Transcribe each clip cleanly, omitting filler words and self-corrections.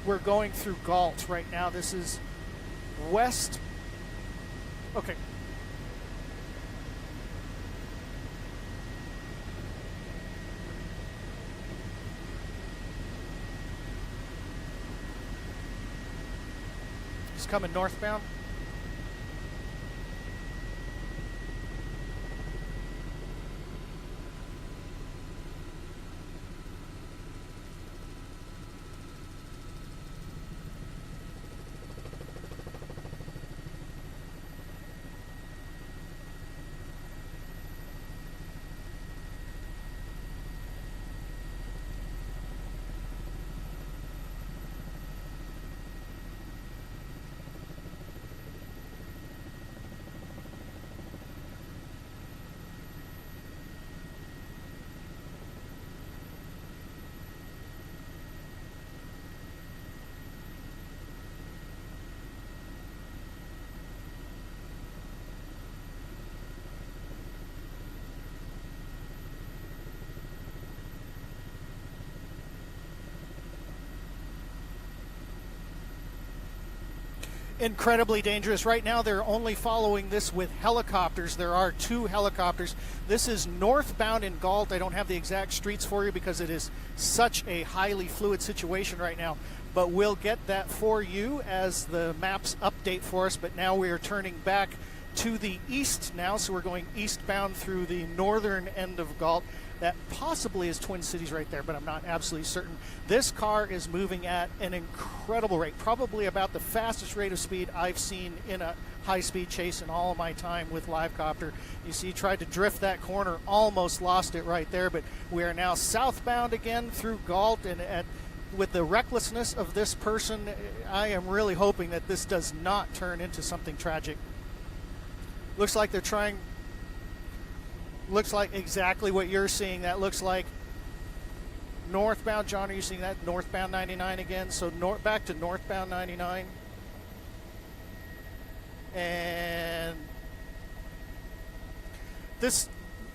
we're going through Galt right now. This is west. Okay. It's coming northbound. Incredibly dangerous. Right now they're only following this with helicopters. There are 2 helicopters. This is northbound in Galt. I don't have the exact streets for you because it is such a highly fluid situation right now, but we'll get that for you as the maps update for us. But now we are turning back to the east now, so we're going eastbound through the northern end of Galt. That possibly is Twin Cities right there, but I'm not absolutely certain. This car is moving at an incredible rate, probably about the fastest rate of speed I've seen in a high-speed chase in all of my time with Livecopter. You see, he tried to drift that corner, almost lost it right there, but we are now southbound again through Galt, and with the recklessness of this person, I am really hoping that this does not turn into something tragic. Looks like they're trying... Looks like exactly what you're seeing. That looks like northbound. John, are you seeing that? Northbound 99 again. So back to northbound 99. And this,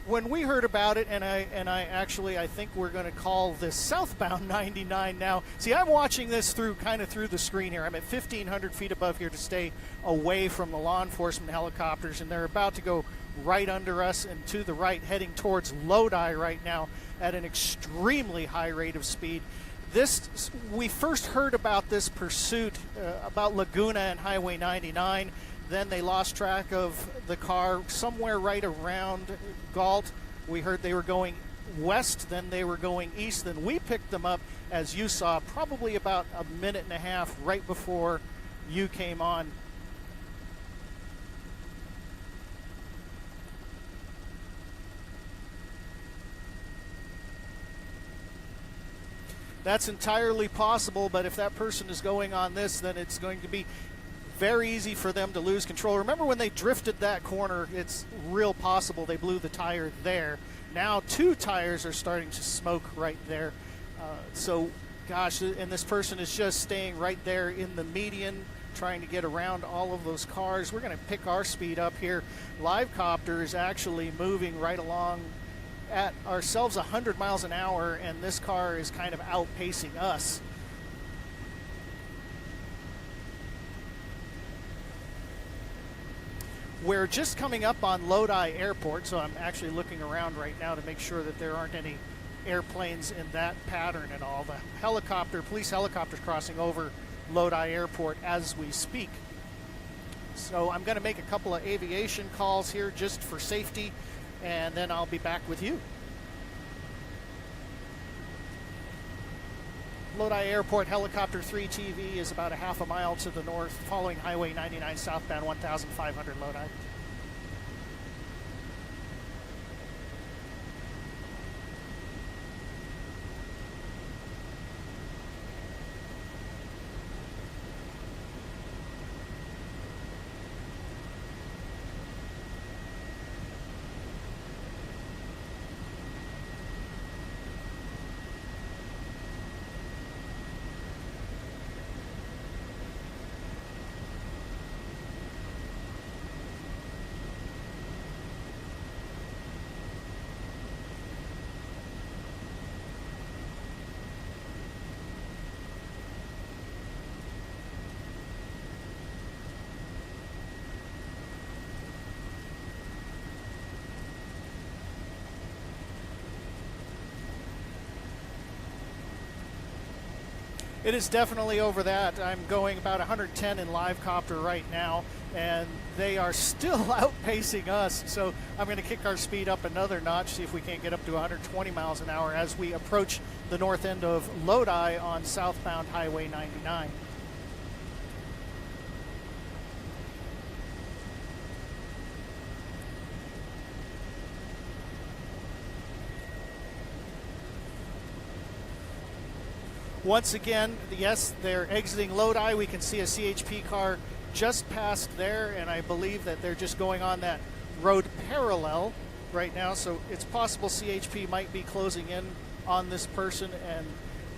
when we heard about it, and I think we're going to call this southbound 99 now. See, I'm watching this through the screen here. I'm at 1,500 feet above here to stay away from the law enforcement helicopters, and they're about to go right under us and to the right, heading towards Lodi right now at an extremely high rate of speed. We first heard about this pursuit about Laguna and Highway 99. Then they lost track of the car somewhere right around Galt. We heard they were going west, then they were going east. Then we picked them up, as you saw, probably about a minute and a half right before you came on. That's entirely possible, but if that person is going on this, then it's going to be very easy for them to lose control. Remember when they drifted that corner, it's real possible they blew the tire there. Now 2 tires are starting to smoke right there. So, gosh, and this person is just staying right there in the median, trying to get around all of those cars. We're going to pick our speed up here. Livecopter is actually moving right along at ourselves 100 miles an hour, and this car is kind of outpacing us. We're just coming up on Lodi Airport, so I'm actually looking around right now to make sure that there aren't any airplanes in that pattern at all. The police helicopters crossing over Lodi Airport as we speak. So I'm going to make a couple of aviation calls here just for safety, and then I'll be back with you. Lodi Airport Helicopter 3 TV is about a half a mile to the north, following Highway 99 southbound 1,500 Lodi. It is definitely over that. I'm going about 110 in live copter right now, and they are still outpacing us. So I'm going to kick our speed up another notch, see if we can't get up to 120 miles an hour as we approach the north end of Lodi on southbound Highway 99. Once again, yes, they're exiting Lodi. We can see a CHP car just past there, and I believe that they're just going on that road parallel right now. So it's possible CHP might be closing in on this person, and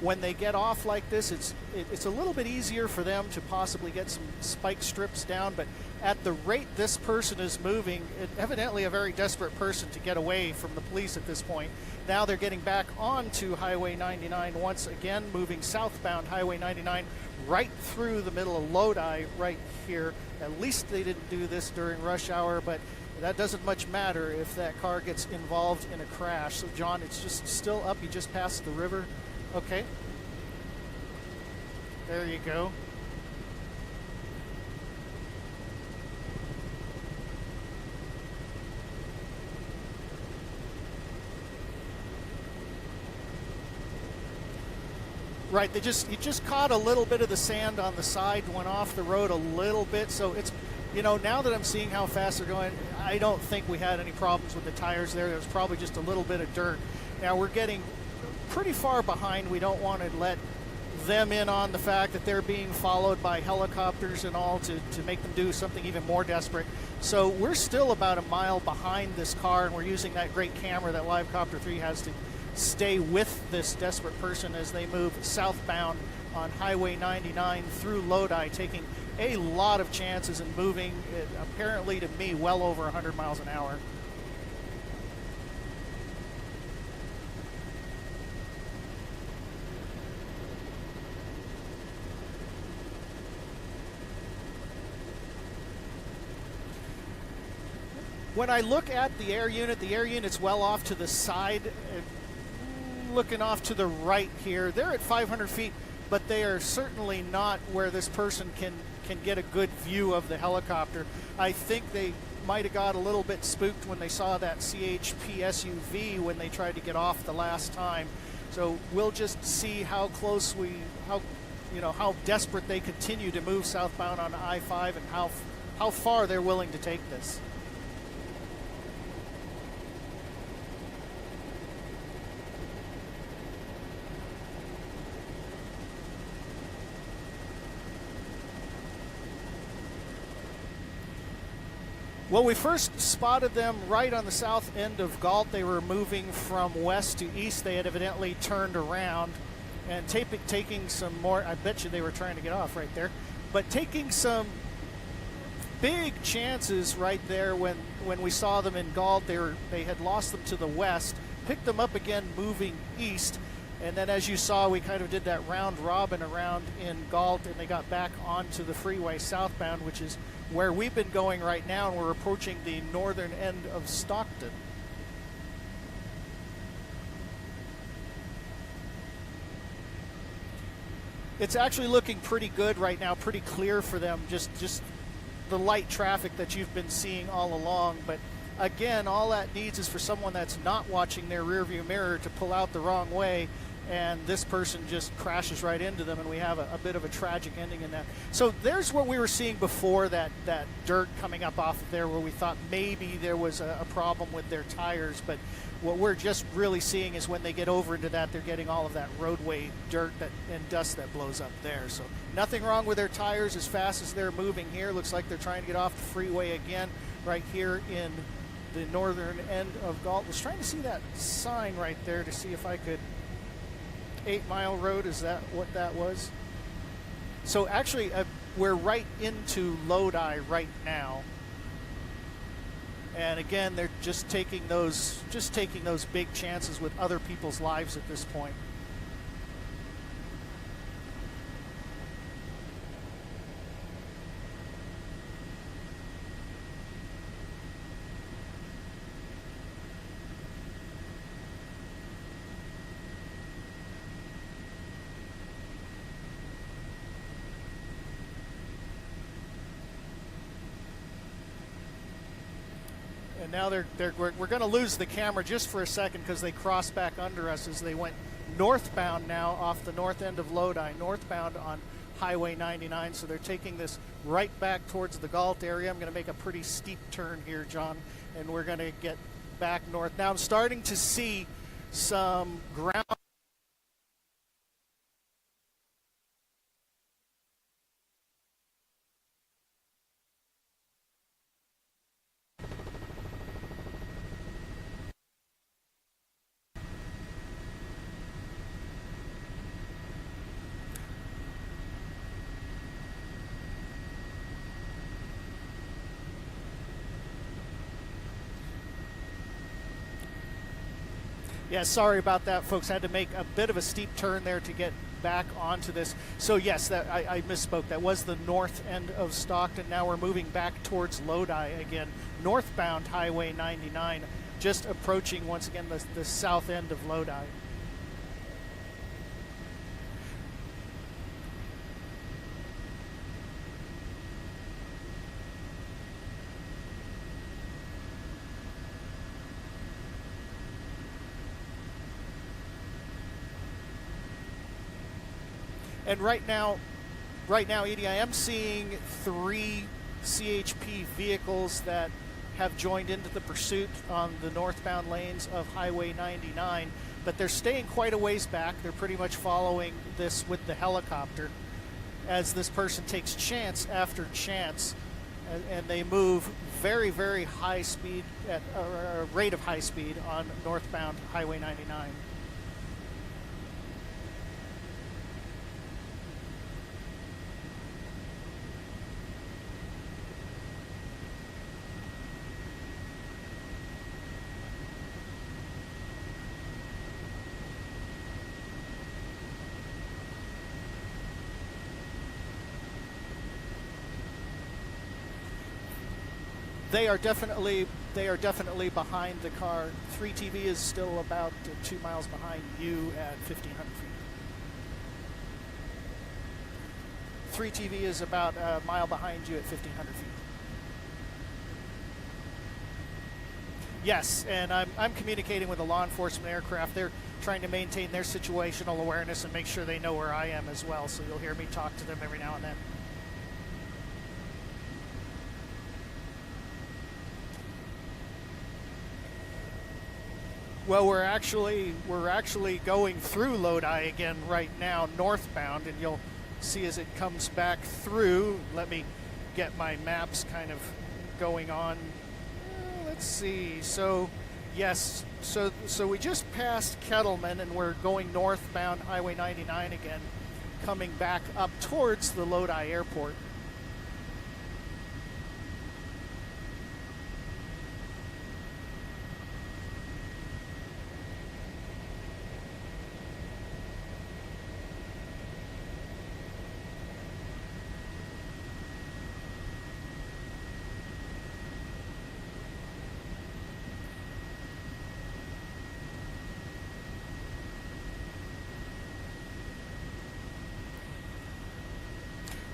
when they get off like this, it's a little bit easier for them to possibly get some spike strips down. But at the rate this person is moving, evidently a very desperate person to get away from the police at this point. Now they're getting back onto Highway 99 once again, moving southbound Highway 99 right through the middle of Lodi right here. At least they didn't do this during rush hour, but that doesn't much matter if that car gets involved in a crash. So John, it's just still up. You just passed the river. Okay. There you go. Right, you just caught a little bit of the sand on the side, went off the road a little bit. So it's, now that I'm seeing how fast they're going, I don't think we had any problems with the tires there. There was probably just a little bit of dirt. Now we're getting pretty far behind. We don't want to let them in on the fact that they're being followed by helicopters and all to make them do something even more desperate. So we're still about a mile behind this car, and we're using that great camera that Live Copter 3 has to stay with this desperate person as they move southbound on Highway 99 through Lodi, taking a lot of chances and moving, apparently to me, well over 100 miles an hour. When I look at the air unit's well off to the side, looking off to the right here. They're at 500 feet, but they are certainly not where this person can get a good view of the helicopter. I think they might have got a little bit spooked when they saw that CHP SUV when they tried to get off the last time. So we'll just see how close how desperate they continue to move southbound on I-5 and how far they're willing to take this. Well, we first spotted them right on the south end of Galt. They were moving from west to east. They had evidently turned around and taking some more. I bet you they were trying to get off right there, but taking some big chances right there when we saw them in Galt. They had lost them to the west, picked them up again moving east, and then as you saw, we kind of did that round robin around in Galt, and they got back onto the freeway southbound, which is where we've been going right now, and we're approaching the northern end of Stockton. It's actually looking pretty good right now, pretty clear for them, just the light traffic that you've been seeing all along. But again, all that needs is for someone that's not watching their rearview mirror to pull out the wrong way, and this person just crashes right into them, and we have a bit of a tragic ending in that. So there's what we were seeing before, that dirt coming up off of there, where we thought maybe there was a problem with their tires. But what we're just really seeing is when they get over into that, they're getting all of that roadway dirt and dust that blows up there. So nothing wrong with their tires as fast as they're moving here. Looks like they're trying to get off the freeway again right here in the northern end of Galt. Was trying to see that sign right there to see if I could. 8 Mile Road, is that what that was? So actually we're right into Lodi right now, and again they're just taking those big chances with other people's lives at this point. And now we're going to lose the camera just for a second because they crossed back under us as they went northbound now off the north end of Lodi, northbound on Highway 99. So they're taking this right back towards the Galt area. I'm going to make a pretty steep turn here, John, and we're going to get back north. Now I'm starting to see some ground. Yeah, sorry about that, folks. I had to make a bit of a steep turn there to get back onto this. So yes, I misspoke. That was the north end of Stockton. Now we're moving back towards Lodi again, northbound Highway 99, just approaching once again the south end of Lodi. And right now, Edie, I am seeing 3 CHP vehicles that have joined into the pursuit on the northbound lanes of Highway 99, but they're staying quite a ways back. They're pretty much following this with the helicopter as this person takes chance after chance, and they move very, very high speed, at a rate of high speed on northbound Highway 99. They are definitely behind the car. 3TV is still about 2 miles behind you at 1,500 feet. 3TV is about a mile behind you at 1,500 feet. Yes, and I'm communicating with a law enforcement aircraft. They're trying to maintain their situational awareness and make sure they know where I am as well. So you'll hear me talk to them every now and then. Well, we're actually going through Lodi again right now, northbound, and you'll see as it comes back through. Let me get my maps kind of going on. Let's see. So, yes. So we just passed Kettleman, and we're going northbound Highway 99 again, coming back up towards the Lodi Airport.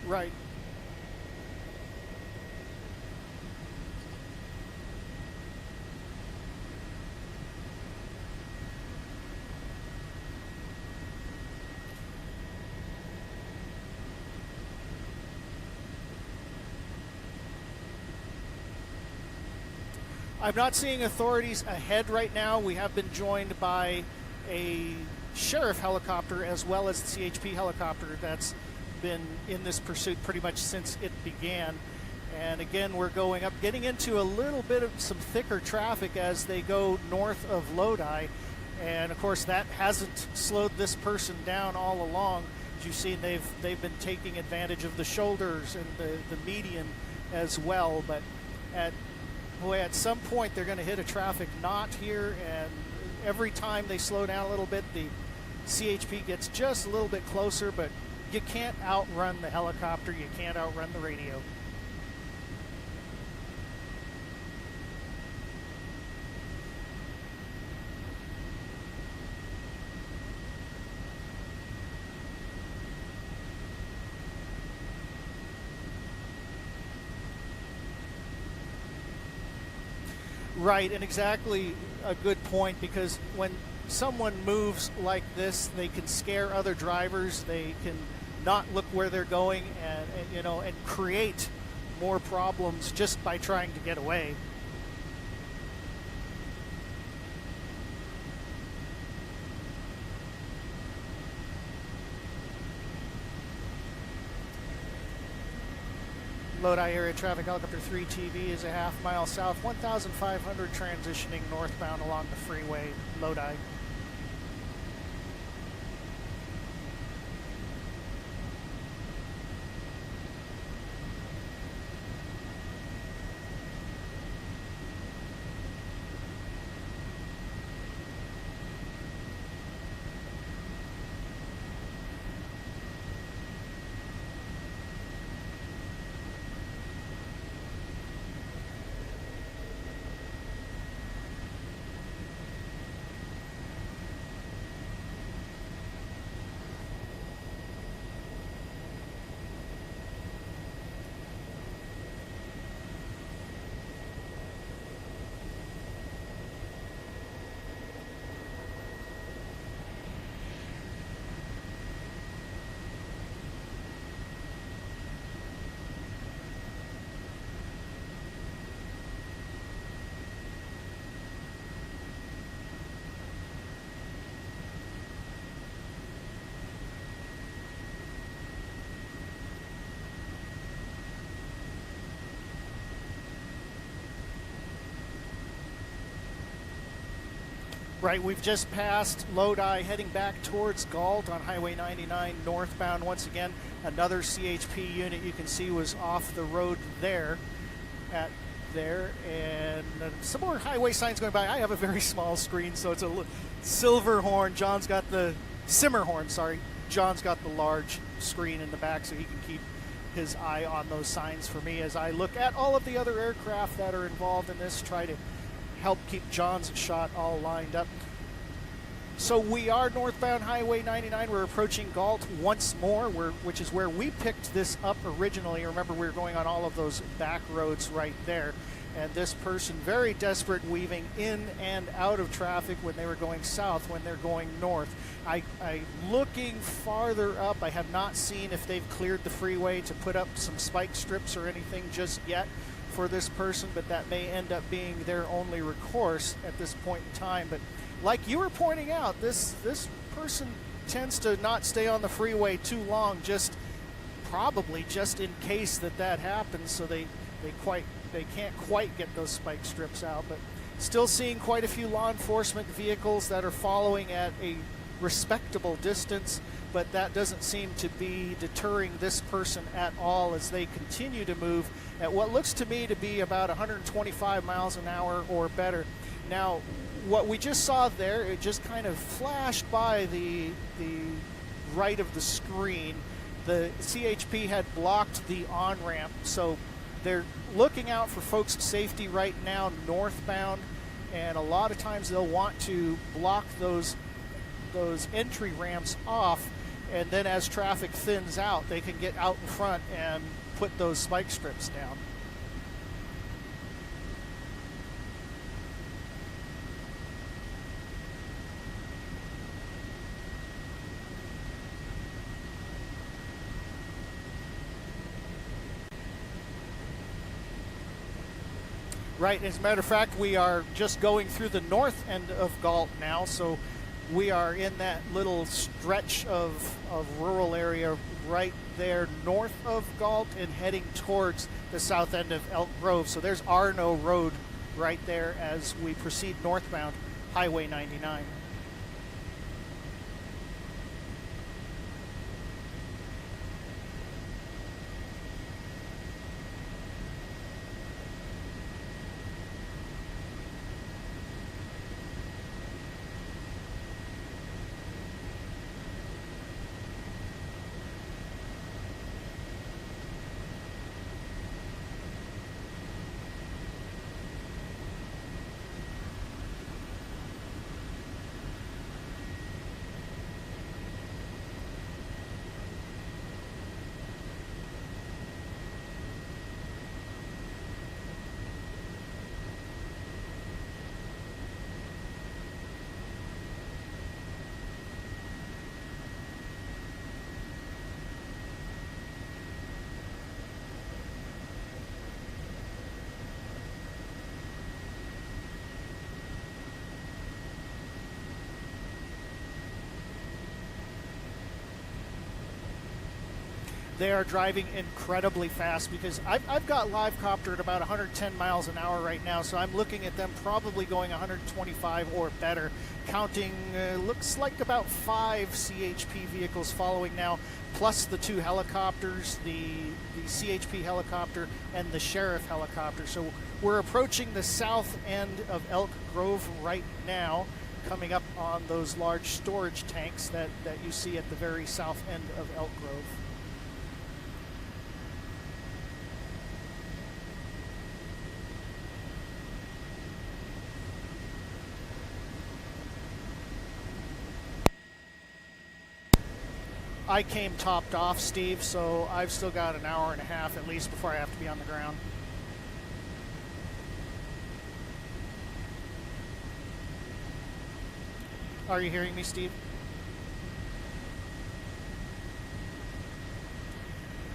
Right. I'm not seeing authorities ahead right now. We have been joined by a sheriff helicopter as well as the CHP helicopter that's been in this pursuit pretty much since it began. And again, we're going up, getting into a little bit of some thicker traffic as they go north of Lodi. And of course, that hasn't slowed this person down all along. As you've seen, they've been taking advantage of the shoulders and the median as well. But at some point, they're going to hit a traffic knot here. And every time they slow down a little bit, the CHP gets just a little bit closer, but you can't outrun the helicopter, you can't outrun the radio. Right, and exactly a good point, because when someone moves like this, they can scare other drivers. They can not look where they're going, and create more problems just by trying to get away. Lodi area traffic, helicopter 3 TV is a half-mile south, 1,500 transitioning northbound along the freeway, Lodi. Right, we've just passed Lodi, heading back towards Galt on Highway 99 northbound. Once again, another CHP unit you can see was off the road there, and some more highway signs going by. I have a very small screen, so it's a silver horn. John's got the simmer horn, sorry. John's got the large screen in the back, so he can keep his eye on those signs for me as I look at all of the other aircraft that are involved in this, try to help keep John's shot all lined up. So we are northbound Highway 99. We're approaching Galt once more, which is where we picked this up originally. Remember, we were going on all of those back roads right there. And this person, very desperate, weaving in and out of traffic when they were going south, when they're going north. I looking farther up, I have not seen if they've cleared the freeway to put up some spike strips or anything just yet for this person, but that may end up being their only recourse at this point in time. But like you were pointing out, this person tends to not stay on the freeway too long, probably just in case that happens, so they can't quite get those spike strips out. But still seeing quite a few law enforcement vehicles that are following at a respectable distance, but that doesn't seem to be deterring this person at all as they continue to move at what looks to me to be about 125 miles an hour or better. Now, what we just saw there, it just kind of flashed by the right of the screen. The CHP had blocked the on-ramp, so they're looking out for folks' safety right now northbound, and a lot of times they'll want to block those entry ramps off, and then as traffic thins out, they can get out in front and put those spike strips down. Right, as a matter of fact, we are just going through the north end of Galt now, so we are in that little stretch of rural area right there north of Galt and heading towards the south end of Elk Grove. So there's Arno Road right there as we proceed northbound Highway 99. They are driving incredibly fast because I've got live copter at about 110 miles an hour right now, so I'm looking at them probably going 125 or better, counting looks like about 5 CHP vehicles following now, plus the 2 helicopters, the CHP helicopter and the sheriff helicopter. So we're approaching the south end of Elk Grove right now, coming up on those large storage tanks that you see at the very south end of Elk Grove. I came topped off, Steve, so I've still got an hour and a half at least before I have to be on the ground. Are you hearing me, Steve?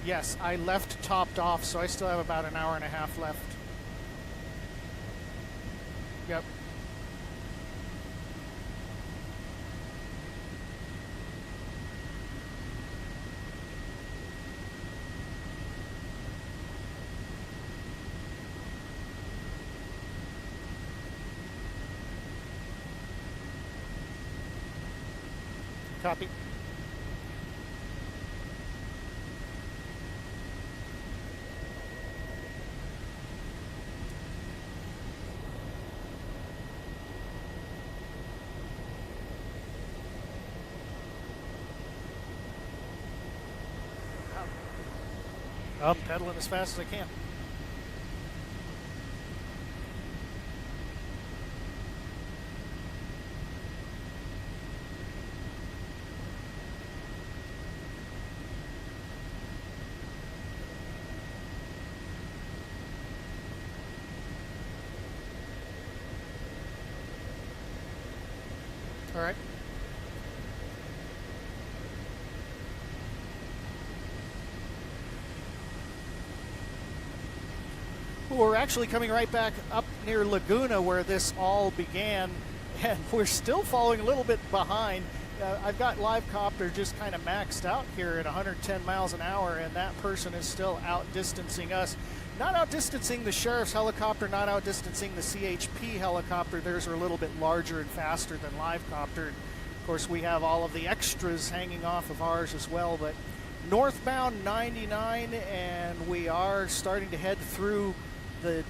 Yes, I left topped off, so I still have about an hour and a half left. Yep. Copy. I'm pedaling as fast as I can. All right. Well, we're actually coming right back up near Laguna where this all began, and we're still falling a little bit behind. I've got live copter just kind of maxed out here at 110 miles an hour, and that person is still outdistancing us. Not outdistancing the sheriff's helicopter, not outdistancing the CHP helicopter. Theirs are a little bit larger and faster than live copter. Of course, we have all of the extras hanging off of ours as well, but northbound 99, and we are starting to head through the,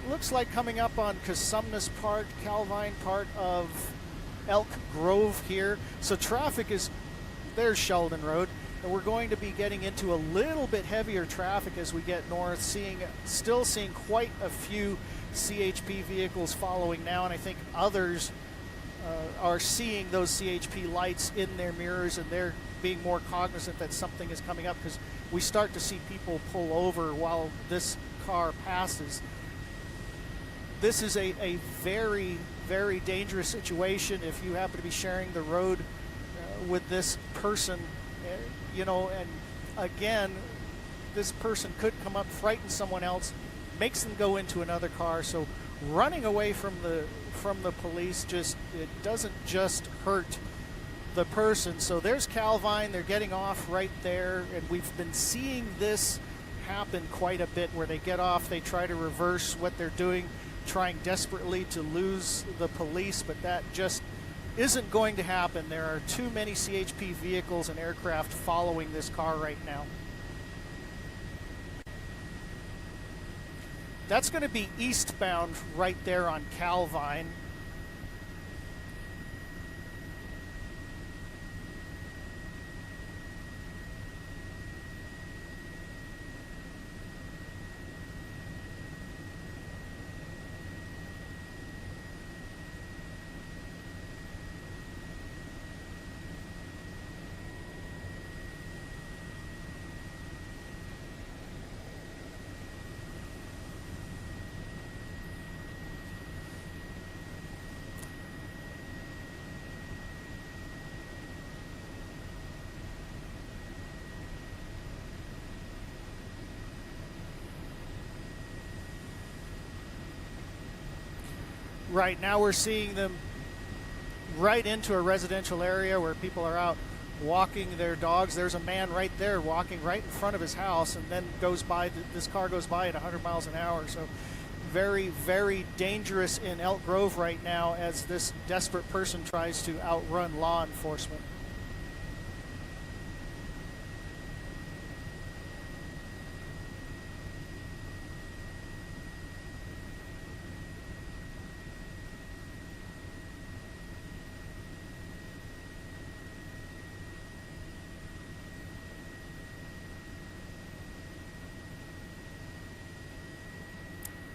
looks like coming up on Casumnas part, Calvine part of Elk Grove here. So traffic is, there's Sheldon Road, and we're going to be getting into a little bit heavier traffic as we get north, still seeing quite a few CHP vehicles following now, and I think others are seeing those CHP lights in their mirrors, and they're being more cognizant that something is coming up, because we start to see people pull over while this car passes. This is a very, very dangerous situation if you happen to be sharing the road with this person, you know, and again, this person could come up, frighten someone else, makes them go into another car. So running away from the police, just, it doesn't just hurt the person. So there's Calvine, they're getting off right there, and we've been seeing this happen quite a bit where they get off, they try to reverse what they're doing, trying desperately to lose the police, but that just isn't going to happen. There are too many CHP vehicles and aircraft following this car right now. That's going to be eastbound right there on Calvine. Right now we're seeing them right into a residential area where people are out walking their dogs. There's a man right there walking right in front of his house, and then goes by, this car goes by at 100 miles an hour. So very, very dangerous in Elk Grove right now as this desperate person tries to outrun law enforcement.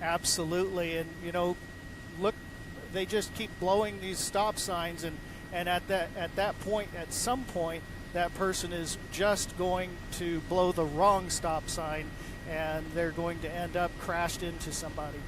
Absolutely. And you know, look, they just keep blowing these stop signs, and at that point, at some point, that person is just going to blow the wrong stop sign, and they're going to end up crashed into somebody.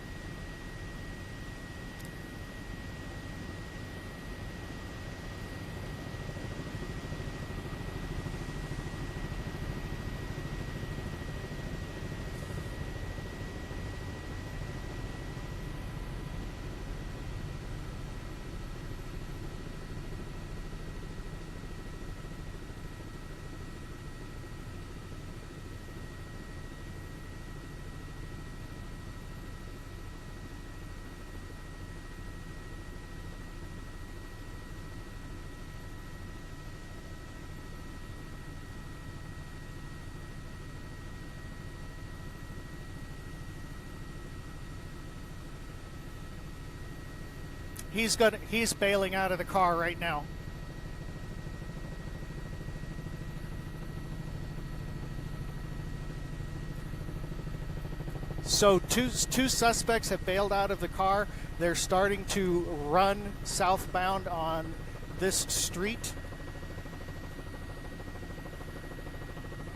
He's bailing out of the car right now. So two suspects have bailed out of the car. They're starting to run southbound on this street.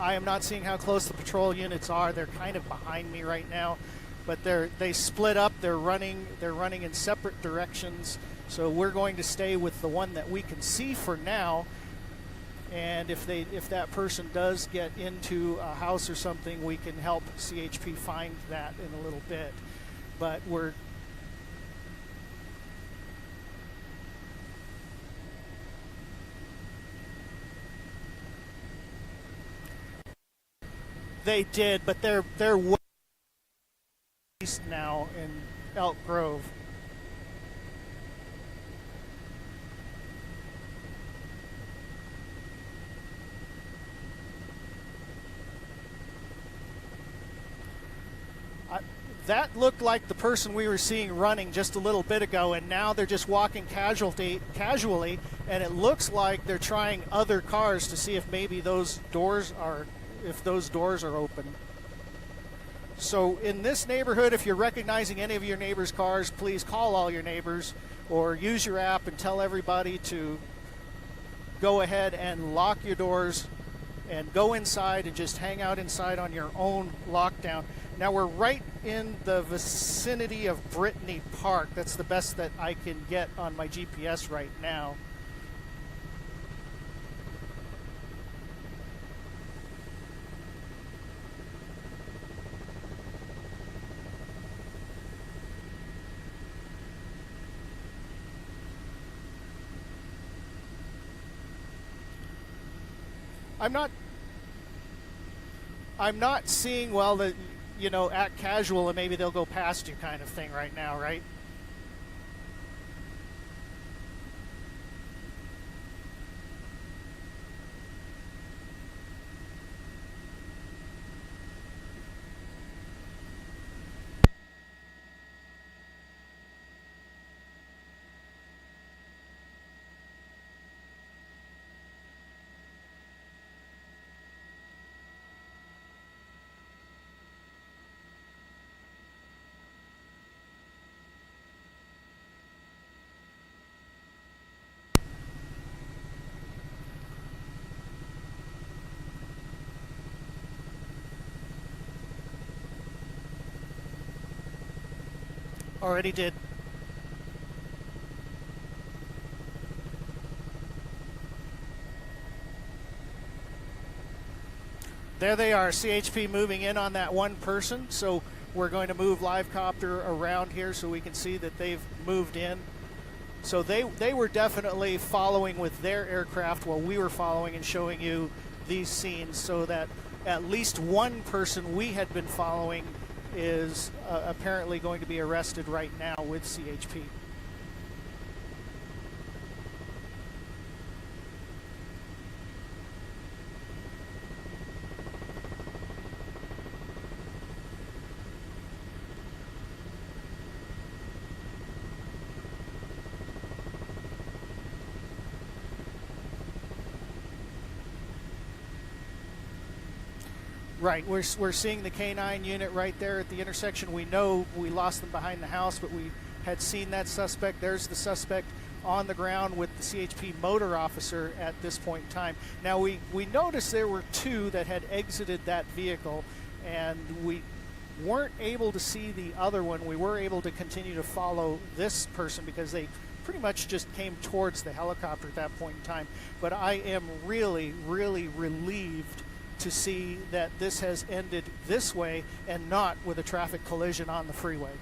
I am not seeing how close the patrol units are. They're kind of behind me right now, but they split up. They're running in separate directions. So we're going to stay with the one that we can see for now. And if that person does get into a house or something, we can help CHP find that in a little bit. But they did, but they're east now in Elk Grove. That looked like the person we were seeing running just a little bit ago, and now they're just walking casually, and it looks like they're trying other cars to see if maybe those doors are open. So in this neighborhood, if you're recognizing any of your neighbors' cars, please call all your neighbors or use your app and tell everybody to go ahead and lock your doors and go inside and just hang out inside on your own lockdown. Now we're right in the vicinity of Brittany Park. That's the best that I can get on my GPS right now. I'm not seeing, well, the, you know, act casual and maybe they'll go past you kind of thing right now, right? Already did. There they are, CHP moving in on that one person. So we're going to move live copter around here so we can see that they've moved in. So they were definitely following with their aircraft while we were following and showing you these scenes, so that at least one person we had been following is apparently going to be arrested right now with CHP. Right, we're seeing the K9 unit right there at the intersection. We know we lost them behind the house, but we had seen that suspect. There's the suspect on the ground with the CHP motor officer at this point in time. Now we noticed there were two that had exited that vehicle, and we weren't able to see the other one. We were able to continue to follow this person because they pretty much just came towards the helicopter at that point in time. But I am really, really relieved to see that this has ended this way and not with a traffic collision on the freeway.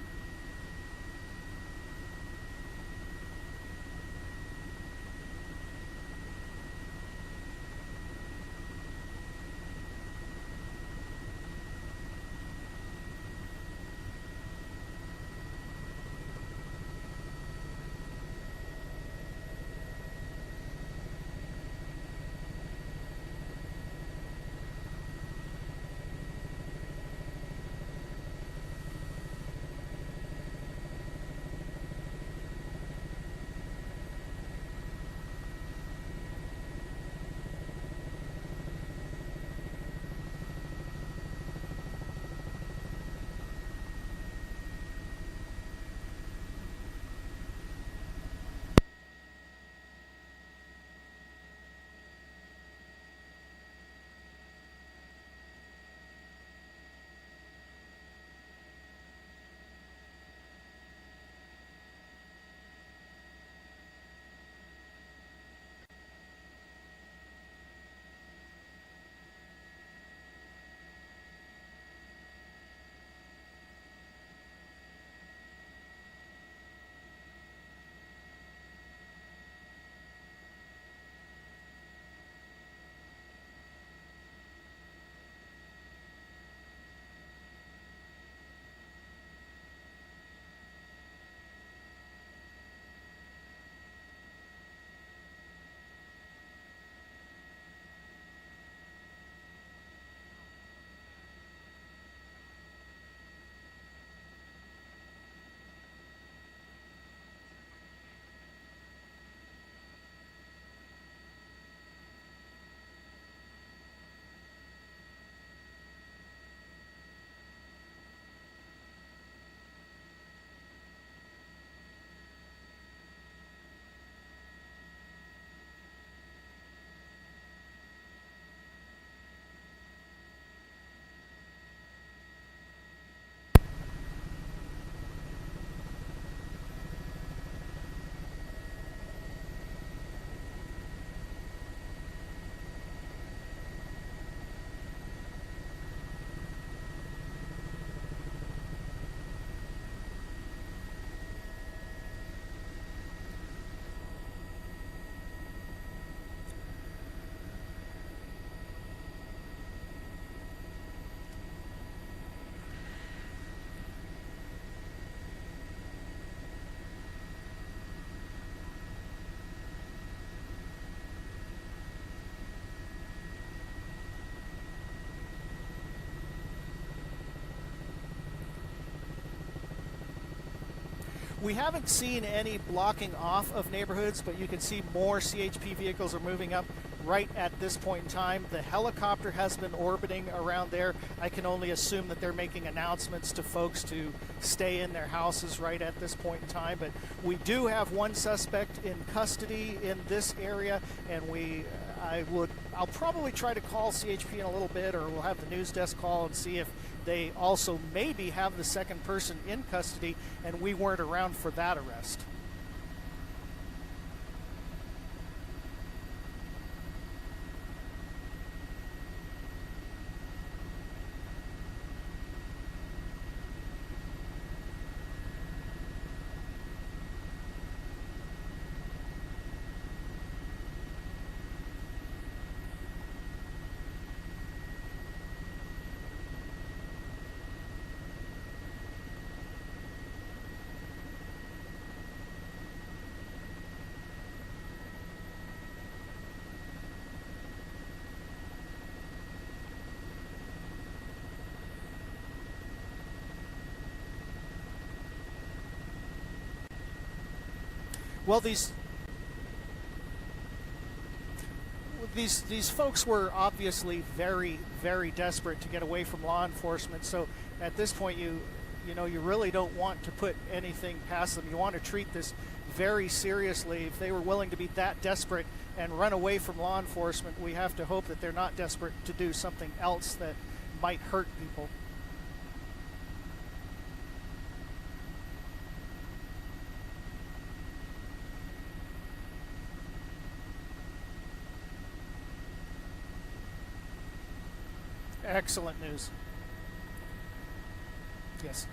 We haven't seen any blocking off of neighborhoods, but you can see more CHP vehicles are moving up right at this point in time. The helicopter has been orbiting around there. I can only assume that they're making announcements to folks to stay in their houses right at this point in time. But we do have one suspect in custody in this area, and I'll probably try to call CHP in a little bit, or we'll have the news desk call and see if they also maybe have the second person in custody and we weren't around for that arrest. Well, these folks were obviously very, very desperate to get away from law enforcement. So at this point, you really don't want to put anything past them. You want to treat this very seriously. If they were willing to be that desperate and run away from law enforcement, we have to hope that they're not desperate to do something else that might hurt people. Excellent news. Yes.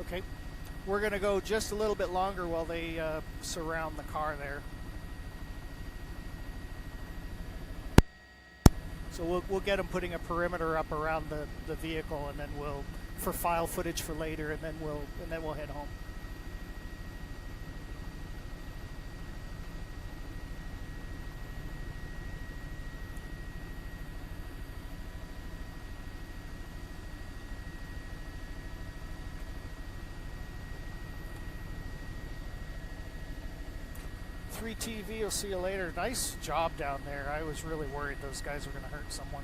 Okay. We're going to go just a little bit longer while they surround the car there. So we'll get them putting a perimeter up around the vehicle, and then we'll, for file footage for later, and then we'll head home. TV, we'll see you later. Nice job down there. I was really worried those guys were going to hurt someone.